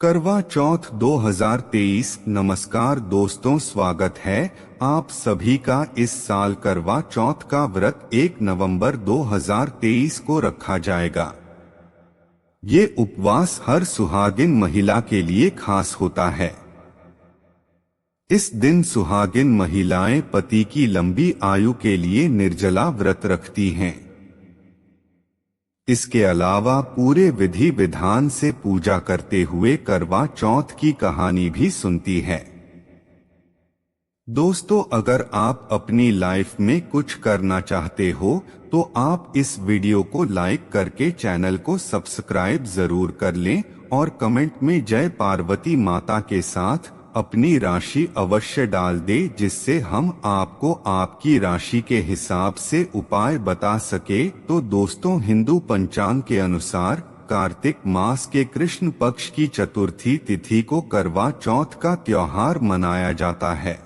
करवा चौथ 2023। नमस्कार दोस्तों, स्वागत है आप सभी का। इस साल करवा चौथ का व्रत 1 नवंबर 2023 को रखा जाएगा। ये उपवास हर सुहागिन महिला के लिए खास होता है। इस दिन सुहागिन महिलाएं पति की लंबी आयु के लिए निर्जला व्रत रखती हैं। इसके अलावा पूरे विधि विधान से पूजा करते हुए करवा चौथ की कहानी भी सुनती है। दोस्तों, अगर आप अपनी लाइफ में कुछ करना चाहते हो तो आप इस वीडियो को लाइक करके चैनल को सब्सक्राइब जरूर कर लें और कमेंट में जय पार्वती माता के साथ अपनी राशि अवश्य डाल दे, जिससे हम आपको आपकी राशि के हिसाब से उपाय बता सके। तो दोस्तों, हिंदू पंचांग के अनुसार कार्तिक मास के कृष्ण पक्ष की चतुर्थी तिथि को करवा चौथ का त्योहार मनाया जाता है।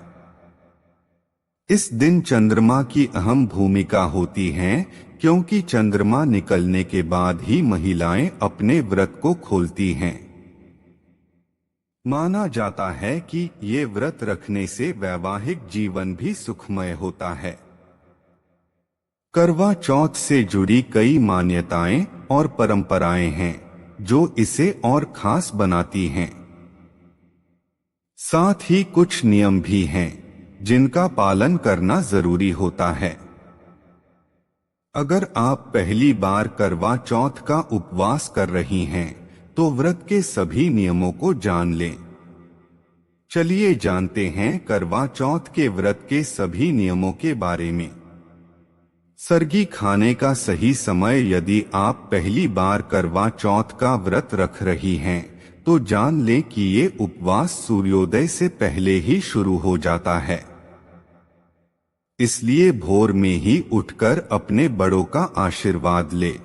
इस दिन चंद्रमा की अहम भूमिका होती है, क्योंकि चंद्रमा निकलने के बाद ही महिलाएं अपने व्रत को खोलती हैं। माना जाता है कि ये व्रत रखने से वैवाहिक जीवन भी सुखमय होता है। करवा चौथ से जुड़ी कई मान्यताएं और परंपराएं हैं जो इसे और खास बनाती हैं। साथ ही कुछ नियम भी हैं जिनका पालन करना जरूरी होता है। अगर आप पहली बार करवा चौथ का उपवास कर रही हैं तो व्रत के सभी नियमों को जान लें। चलिए जानते हैं करवा चौथ के व्रत के सभी नियमों के बारे में। सरगी खाने का सही समय। यदि आप पहली बार करवा चौथ का व्रत रख रही हैं तो जान लें कि ये उपवास सूर्योदय से पहले ही शुरू हो जाता है। इसलिए भोर में ही उठकर अपने बड़ों का आशीर्वाद ले।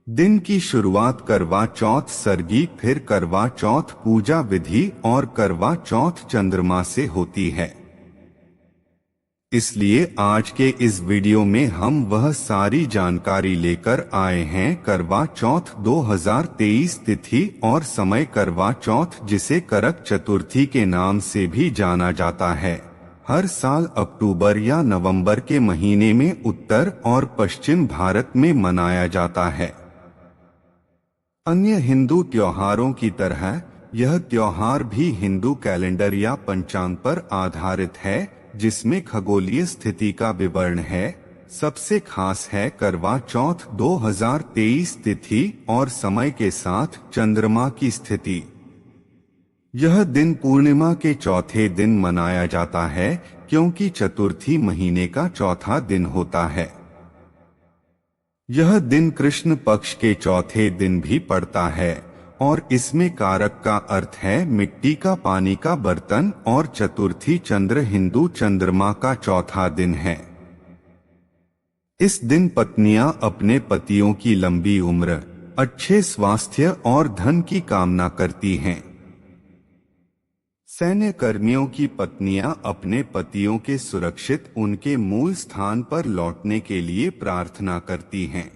दिन की शुरुआत करवा चौथ सरगी, फिर करवा चौथ पूजा विधि और करवा चौथ चंद्रमा से होती है। इसलिए आज के इस वीडियो में हम वह सारी जानकारी लेकर आए हैं। करवा चौथ 2023 तिथि और समय। करवा चौथ, जिसे करक चतुर्थी के नाम से भी जाना जाता है, हर साल अक्टूबर या नवंबर के महीने में उत्तर और पश्चिम भारत में मनाया जाता है। अन्य हिंदू त्योहारों की तरह यह त्योहार भी हिंदू कैलेंडर या पंचांग पर आधारित है, जिसमें खगोलीय स्थिति का विवरण है। सबसे खास है करवा चौथ 2023 तिथि और समय के साथ चंद्रमा की स्थिति। यह दिन पूर्णिमा के चौथे दिन मनाया जाता है, क्योंकि चतुर्थी महीने का चौथा दिन होता है। यह दिन कृष्ण पक्ष के चौथे दिन भी पड़ता है और इसमें कारक का अर्थ है मिट्टी का, पानी का बर्तन, और चतुर्थी चंद्र हिंदू चंद्रमा का चौथा दिन है। इस दिन पत्नियां अपने पतियों की लंबी उम्र, अच्छे स्वास्थ्य और धन की कामना करती हैं। सैन्य कर्मियों की पत्नियां अपने पतियों के सुरक्षित उनके मूल स्थान पर लौटने के लिए प्रार्थना करती हैं।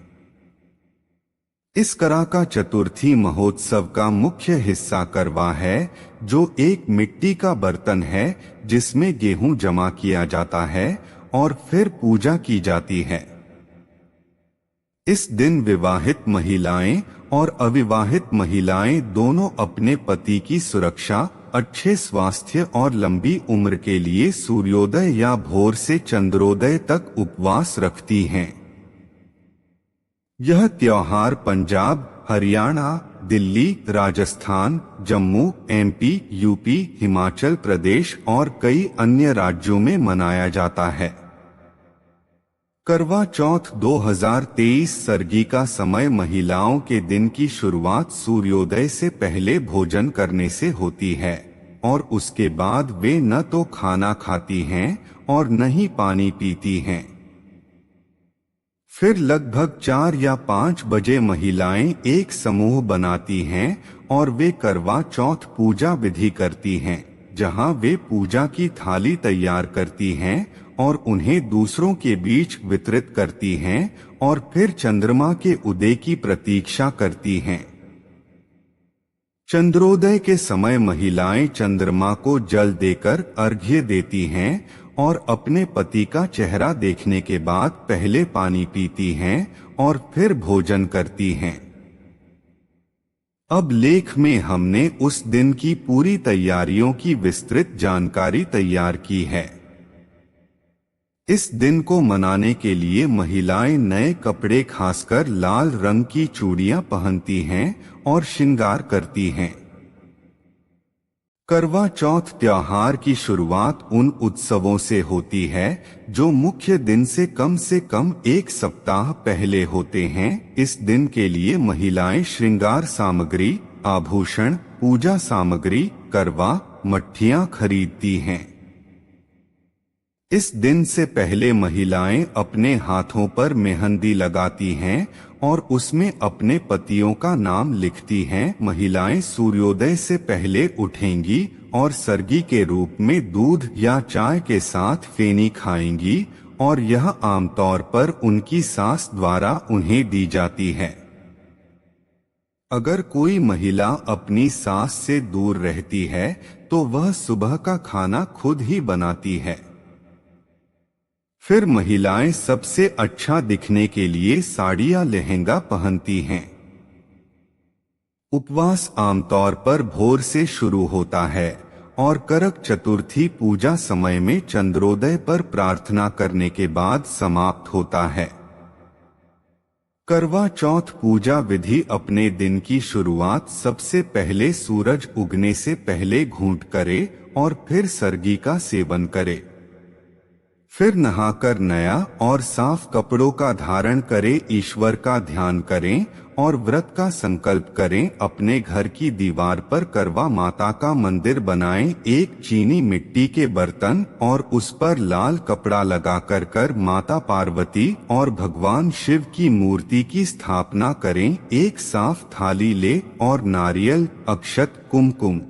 इस करवा चतुर्थी महोत्सव का मुख्य हिस्सा करवा है, जो एक मिट्टी का बर्तन है जिसमें गेहूं जमा किया जाता है और फिर पूजा की जाती है। इस दिन विवाहित महिलाएं और अविवाहित महिलाएं दोनों अपने पति की सुरक्षा, अच्छे स्वास्थ्य और लंबी उम्र के लिए सूर्योदय या भोर से चंद्रोदय तक उपवास रखती हैं। यह त्योहार पंजाब, हरियाणा, दिल्ली, राजस्थान, जम्मू, एमपी, यूपी, हिमाचल प्रदेश और कई अन्य राज्यों में मनाया जाता है। करवा चौथ 2023 सरगी का समय। महिलाओं के दिन की शुरुआत सूर्योदय से पहले भोजन करने से होती है और उसके बाद वे न तो खाना खाती हैं और न ही पानी पीती हैं। फिर लगभग 4 या 5 बजे महिलाएं एक समूह बनाती हैं और वे करवा चौथ पूजा विधि करती हैं, जहां वे पूजा की थाली तैयार करती हैं और उन्हें दूसरों के बीच वितरित करती हैं और फिर चंद्रमा के उदय की प्रतीक्षा करती हैं। चंद्रोदय के समय महिलाएं चंद्रमा को जल देकर अर्घ्य देती हैं और अपने पति का चेहरा देखने के बाद पहले पानी पीती हैं और फिर भोजन करती हैं। अब लेख में हमने उस दिन की पूरी तैयारियों की विस्तृत जानकारी तैयार की है। इस दिन को मनाने के लिए महिलाएं नए कपड़े खासकर लाल रंग की चूड़ियां पहनती हैं और श्रृंगार करती हैं। करवा चौथ त्योहार की शुरुआत उन उत्सवों से होती है जो मुख्य दिन से कम एक सप्ताह पहले होते हैं। इस दिन के लिए महिलाएं श्रृंगार सामग्री, आभूषण, पूजा सामग्री, करवा, मट्ठियां खरीदती हैं। इस दिन से पहले महिलाएं अपने हाथों पर मेहंदी लगाती हैं और उसमें अपने पतियों का नाम लिखती हैं। महिलाएं सूर्योदय से पहले उठेंगी और सर्गी के रूप में दूध या चाय के साथ फेनी खाएंगी और यह आमतौर पर उनकी सास द्वारा उन्हें दी जाती है। अगर कोई महिला अपनी सास से दूर रहती है तो वह सुबह का खाना खुद ही बनाती है। फिर महिलाएं सबसे अच्छा दिखने के लिए साड़ी या लहंगा पहनती हैं। उपवास आमतौर पर भोर से शुरू होता है और करक चतुर्थी पूजा समय में चंद्रोदय पर प्रार्थना करने के बाद समाप्त होता है। करवा चौथ पूजा विधि अपने दिन की शुरुआत सबसे पहले सूरज उगने से पहले घूंट करे और फिर सर्गी का सेवन करे। फिर नहाकर नया और साफ कपड़ों का धारण करें, ईश्वर का ध्यान करें और व्रत का संकल्प करें। अपने घर की दीवार पर करवा माता का मंदिर बनाएं। एक चीनी मिट्टी के बर्तन और उस पर लाल कपड़ा लगाकर कर माता पार्वती और भगवान शिव की मूर्ति की स्थापना करें। एक साफ थाली ले और नारियल, अक्षत, कुमकुम,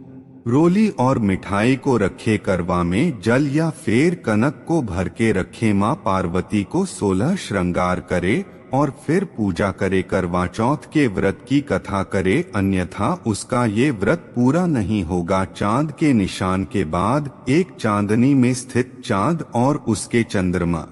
रोली और मिठाई को रखे। करवा में जल या फिर कनक को भर के रखे। माँ पार्वती को 16 श्रृंगार करे और फिर पूजा करे। करवा चौथ के व्रत की कथा करे, अन्यथा उसका ये व्रत पूरा नहीं होगा। चांद के निशान के बाद एक चांदनी में स्थित चांद और उसके चंद्रमा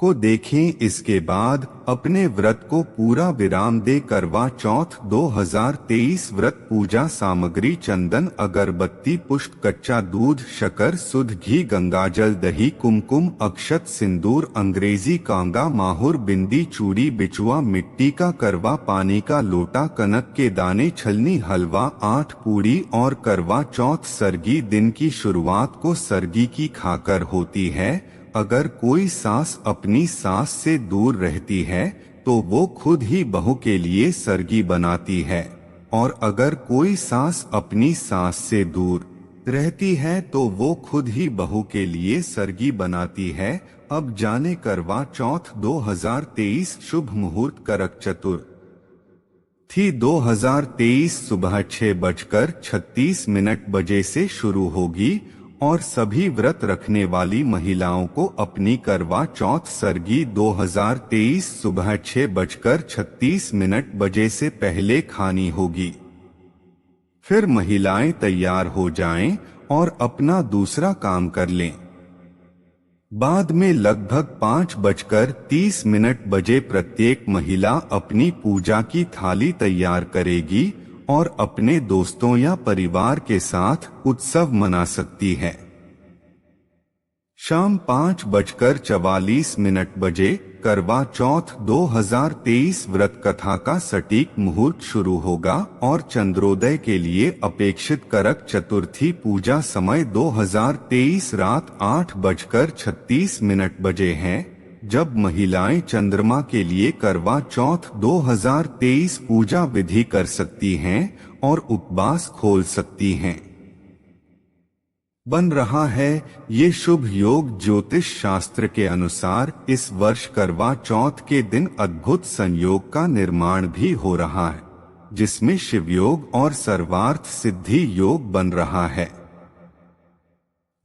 को देखें। इसके बाद अपने व्रत को पूरा विराम दे। करवा चौथ 2023 व्रत पूजा सामग्री: चंदन, अगरबत्ती, पुष्प, कच्चा दूध, शक्कर, शुद्ध घी, गंगाजल, दही, कुमकुम, अक्षत, सिंदूर, अंग्रेजी कांगा, माहुर, बिंदी, चूड़ी, बिचुआ, मिट्टी का करवा, पानी का लोटा, कनक के दाने, छलनी, हलवा, 8 पूड़ी। और करवा चौथ सर्गी दिन की शुरुआत को सर्गी की खाकर होती है। अगर कोई सास अपनी सास से दूर रहती है तो वो खुद ही बहू के लिए सर्गी बनाती है, और अगर कोई सास अपनी सास से दूर रहती है तो वो खुद ही बहू के लिए सर्गी बनाती है। अब जाने करवा चौथ 2023 शुभ मुहूर्त: करक चतुर्थी 2023 सुबह 6:36 बजे से शुरू होगी और सभी व्रत रखने वाली महिलाओं को अपनी करवा चौथ सर्गी 2023 सुबह 6:36 बजे से पहले खानी होगी। फिर महिलाएं तैयार हो जाएं और अपना दूसरा काम कर लें। बाद में लगभग 5:30 बजे प्रत्येक महिला अपनी पूजा की थाली तैयार करेगी और अपने दोस्तों या परिवार के साथ उत्सव मना सकती है। शाम 5:44 बजे करवा चौथ 2023 व्रत कथा का सटीक मुहूर्त शुरू होगा और चंद्रोदय के लिए अपेक्षित करक चतुर्थी पूजा समय 2023 रात 8:36 बजे है, जब महिलाएं चंद्रमा के लिए करवा चौथ 2023 पूजा विधि कर सकती हैं और उपवास खोल सकती हैं। बन रहा है ये शुभ योग। ज्योतिष शास्त्र के अनुसार इस वर्ष करवा चौथ के दिन अद्भुत संयोग का निर्माण भी हो रहा है, जिसमें शिव योग और सर्वार्थ सिद्धि योग बन रहा है।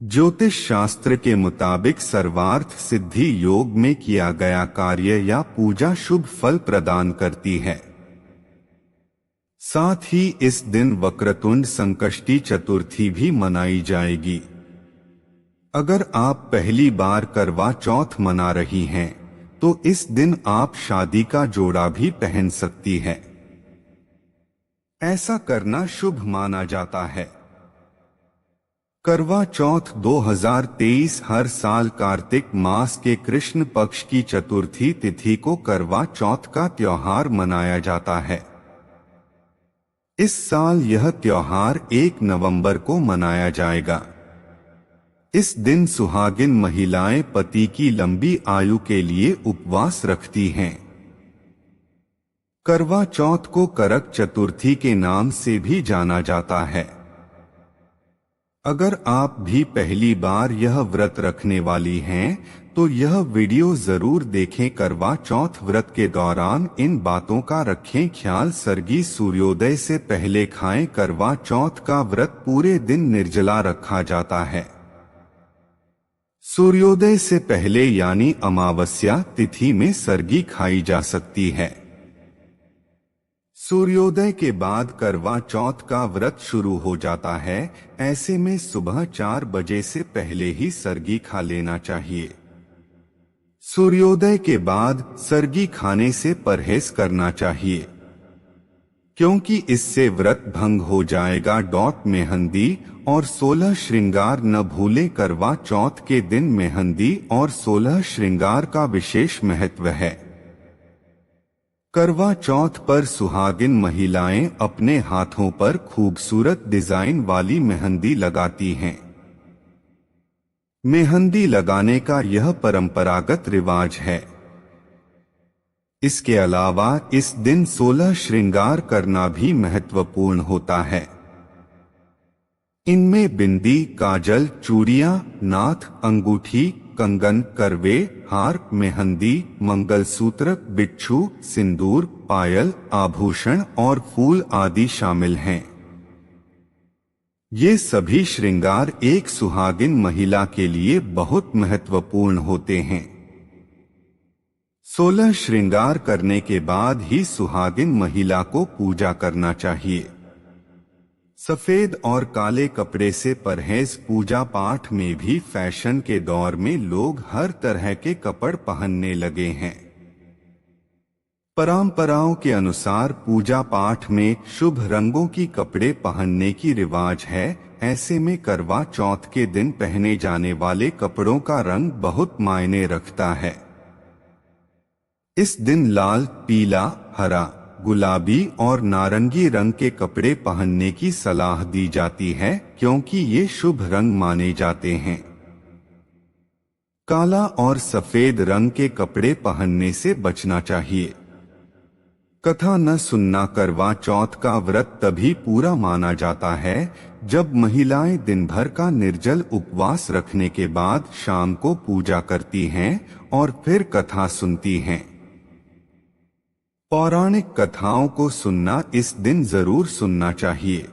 ज्योतिष शास्त्र के मुताबिक सर्वार्थ सिद्धि योग में किया गया कार्य या पूजा शुभ फल प्रदान करती है। साथ ही इस दिन वक्रतुंड संकष्टी चतुर्थी भी मनाई जाएगी। अगर आप पहली बार करवा चौथ मना रही हैं, तो इस दिन आप शादी का जोड़ा भी पहन सकती है। ऐसा करना शुभ माना जाता है। करवा चौथ 2023 हर साल कार्तिक मास के कृष्ण पक्ष की चतुर्थी तिथि को करवा चौथ का त्योहार मनाया जाता है। इस साल यह त्योहार 1 नवंबर को मनाया जाएगा। इस दिन सुहागिन महिलाएं पति की लंबी आयु के लिए उपवास रखती हैं। करवा चौथ को करक चतुर्थी के नाम से भी जाना जाता है। अगर आप भी पहली बार यह व्रत रखने वाली हैं, तो यह वीडियो जरूर देखें। करवा चौथ व्रत के दौरान इन बातों का रखें ख्याल। सर्गी सूर्योदय से पहले खाएं। करवा चौथ का व्रत पूरे दिन निर्जला रखा जाता है। सूर्योदय से पहले यानी अमावस्या तिथि में सर्गी खाई जा सकती है। सूर्योदय के बाद करवा चौथ का व्रत शुरू हो जाता है। ऐसे में सुबह 4 बजे से पहले ही सर्गी खा लेना चाहिए। सूर्योदय के बाद सर्गी खाने से परहेज करना चाहिए, क्योंकि इससे व्रत भंग हो जाएगा। मेहंदी और 16 श्रृंगार न भूलें। करवा चौथ के दिन मेहंदी और 16 श्रृंगार का विशेष महत्व है। करवा चौथ पर सुहागिन महिलाएं अपने हाथों पर खूबसूरत डिजाइन वाली मेहंदी लगाती हैं। मेहंदी लगाने का यह परंपरागत रिवाज है। इसके अलावा इस दिन 16 श्रृंगार करना भी महत्वपूर्ण होता है। इनमें बिंदी, काजल, चूड़ियां, नाथ, अंगूठी, कंगन, करवे, हार, मेहंदी, मंगलसूत्र, बिच्छू, सिंदूर, पायल, आभूषण और फूल आदि शामिल हैं। ये सभी श्रृंगार एक सुहागिन महिला के लिए बहुत महत्वपूर्ण होते हैं। 16 श्रृंगार करने के बाद ही सुहागिन महिला को पूजा करना चाहिए। सफेद और काले कपड़े से परहेज। पूजा पाठ में भी फैशन के दौर में लोग हर तरह के कपड़े पहनने लगे हैं। परंपराओं के अनुसार पूजा पाठ में शुभ रंगों की कपड़े पहनने की रिवाज है। ऐसे में करवा चौथ के दिन पहने जाने वाले कपड़ों का रंग बहुत मायने रखता है। इस दिन लाल, पीला, हरा, गुलाबी और नारंगी रंग के कपड़े पहनने की सलाह दी जाती है, क्योंकि ये शुभ रंग माने जाते हैं। काला और सफेद रंग के कपड़े पहनने से बचना चाहिए। कथा न सुनना। करवा चौथ का व्रत तभी पूरा माना जाता है जब महिलाएं दिन भर का निर्जल उपवास रखने के बाद शाम को पूजा करती हैं और फिर कथा सुनती हैं। पौराणिक कथाओं को सुनना इस दिन जरूर सुनना चाहिए।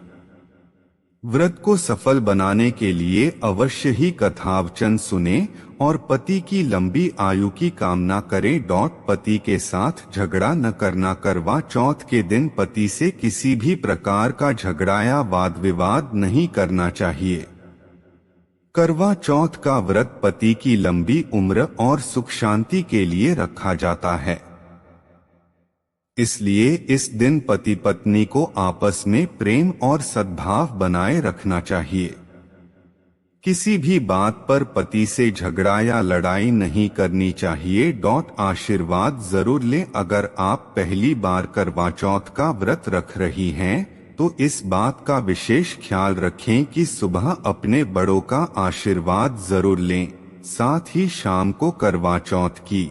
व्रत को सफल बनाने के लिए अवश्य ही कथावचन सुने और पति की लंबी आयु की कामना करें। पति के साथ झगड़ा न करना। करवा चौथ के दिन पति से किसी भी प्रकार का झगड़ा या वाद विवाद नहीं करना चाहिए। करवा चौथ का व्रत पति की लंबी उम्र और सुख शांति के लिए रखा जाता है। इसलिए इस दिन पति पत्नी को आपस में प्रेम और सद्भाव बनाए रखना चाहिए। किसी भी बात पर पति से झगड़ा या लड़ाई नहीं करनी चाहिए। आशीर्वाद जरूर लें। अगर आप पहली बार करवा चौथ का व्रत रख रही हैं, तो इस बात का विशेष ख्याल रखें कि सुबह अपने बड़ों का आशीर्वाद जरूर लें। साथ ही शाम को करवा चौथ की